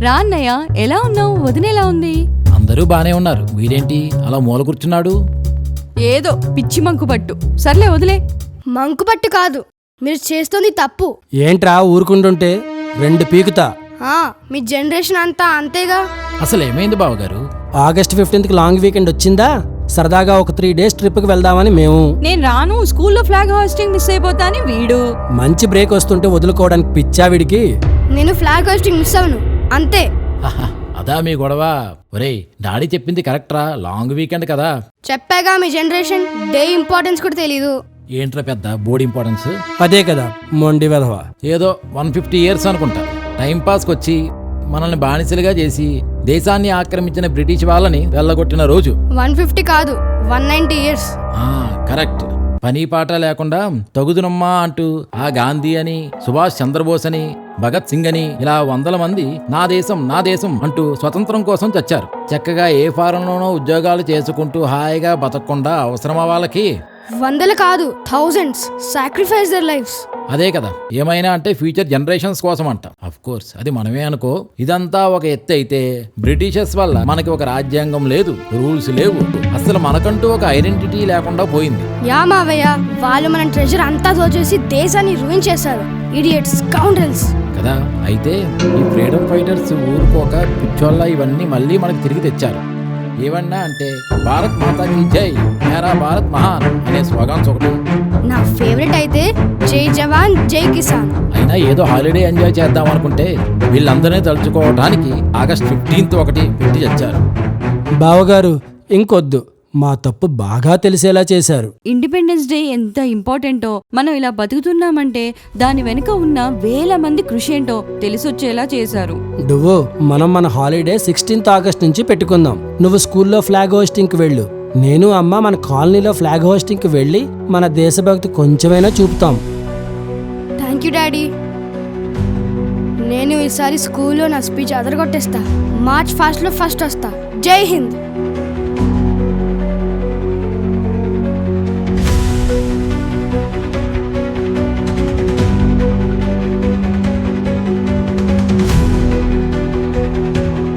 రా అన్నయ్య, ఎలా ఉన్నావు? వదిన ఎలా ఉంది? అందరూ బానే ఉన్నారు. వీడేంటి అలా మూల కూర్చున్నాడు? ఏదో పిచ్చి మంకు పట్టు. సర్లే వదిలే. మంకుపట్టు కాదు, మీరు చేస్తుంది తప్పు. ఏంట్రా ఊరుకుంటుంటే 2 పీకుతా. మీ జనరేషన్ అంతా అంతేగా. అసలు ఏమైంది బావగారు? ఆగస్ట్ 15కి లాంగ్ వీకెండ్ వచ్చిందా? సరదాగా ఒక 3 డేస్ ట్రిప్కి వెళ్దామని మేము. నేను రాను, స్కూల్లో ఫ్లాగ్ హాస్టింగ్ మిస్ అయిపోతా అని వీడు. మంచి బ్రేక్ వస్తుంటే వదులుకోవడానికి పిచ్చా వీడికి. నేను ఫ్లాగ్ హోస్టింగ్ మిస్ అవును అంతే. ఆహా, అదా మీ గొడవ? ఒరేయ్, డాడీ చెప్పింది కరెక్ట్రా, లాంగ్ వీకెండ్ కదా. చెప్పాగా మీ జనరేషన్ డే ఇంపార్టెన్స్ కూడా తెలీదు. ఏంట్రా పెద్ద బోర్డ్ ఇంపార్టెన్స్? అదే కదా మొండి వెధవ. ఏదో 150 years అనుకుంటా టైంపాస్కి వచ్చి మనల్ని బానిసలుగా చేసి దేశాన్ని ఆక్రమించిన బ్రిటిష్ వాళ్ళని వెళ్ళగొట్టిన రోజు. 150 కాదు, 190 years. కరెక్ట్. పని పాట లేకుండా తగుదునమ్మా అంటూ ఆ గాంధీ అని, సుభాష్ చంద్రబోస్ అని, భగత్ సింగ్ అని ఇలా 100 మంది నా దేశం అంటూ స్వతంత్రం కోసం చచ్చారు. చక్కగా ఏ ఫారంలోనో ఉద్యోగాలు చేసుకుంటూ హాయిగా బతకకుండా అవసరమా వాళ్ళకి? 100 కాదు, thousands sacrifice their lives. అదే కదా, ఏమైనా అంటే ఫ్యూచర్ జనరేషన్స్ కోసం అంట. అఫ్ కోర్స్ అది మనమే అనుకో. ఇదంతా ఒక ఎత్తు అయితే, బ్రిటిషర్స్ వల్ల మనకి ఒక రాజ్యాంగం లేదు, రూల్స్ లేవు, అసలు మనకంటూ ఒక ఐడెంటిటీ లేకుండా పోయింది. యా మావయ్య, వాళ్ళు మన ట్రెజర్ అంతా దోచేసి దేశాన్ని రూయిన్ చేశారు. ఇడియట్స్, స్కౌండ్రల్స్ కదా. అయితే ఈ ఫ్రీడమ్ ఫైటర్స్ ఊరుకోక పిచ్చోళ్ళ ఇవన్నీ మళ్ళీ మనకి తిరిగి తెచ్చారు. ఏమన్నా అంటే భారత్ మాతాకి జై, మేరా భారత్ మహాన్ అనే స్లోగాన్స్ ఒకటి. నా ఫేవరెట్ అయితే జై జవాన్ జై కిసాన్. అయినా ఏదో హాలిడే ఎంజాయ్ చేద్దాం అనుకుంటే వీళ్ళందరినీ తలుచుకోవడానికి ఆగస్ట్ 15th ఒకటి పెట్టి తెచ్చారు. బావగారు ఇంకొద్దు, మా తప్పు బాగా తెలిసేలా చేశారు. ఇండిపెండెన్స్ డే ఎంత ఇంపార్టెంటో, మనం ఇలా బతుకుతున్నామంటే దాని వెనుక ఉన్న వేల మంది కృషి ఏంటో తెలిసొచ్చేలా చేశారు. నువ్వు మనం మన హాలిడే 16th ఆగస్ట్ నుంచి పెట్టుకుందాం. నువ్వు స్కూల్లో ఫ్లాగ్ హోస్టింగ్కి వెళ్ళు, నేను అమ్మ మన కాలనీలో ఫ్లాగ్ హోస్టింగ్కి వెళ్ళి మన దేశభక్తి కొంచెమైనా చూపుతాం. Thank you daddy. నేను ఈసారి స్కూల్లో నా స్పీచ్ అదరగొట్టేస్తా. మార్చ్ ఫాస్ట్లో ఫస్ట్ వస్తా. జై హింద్.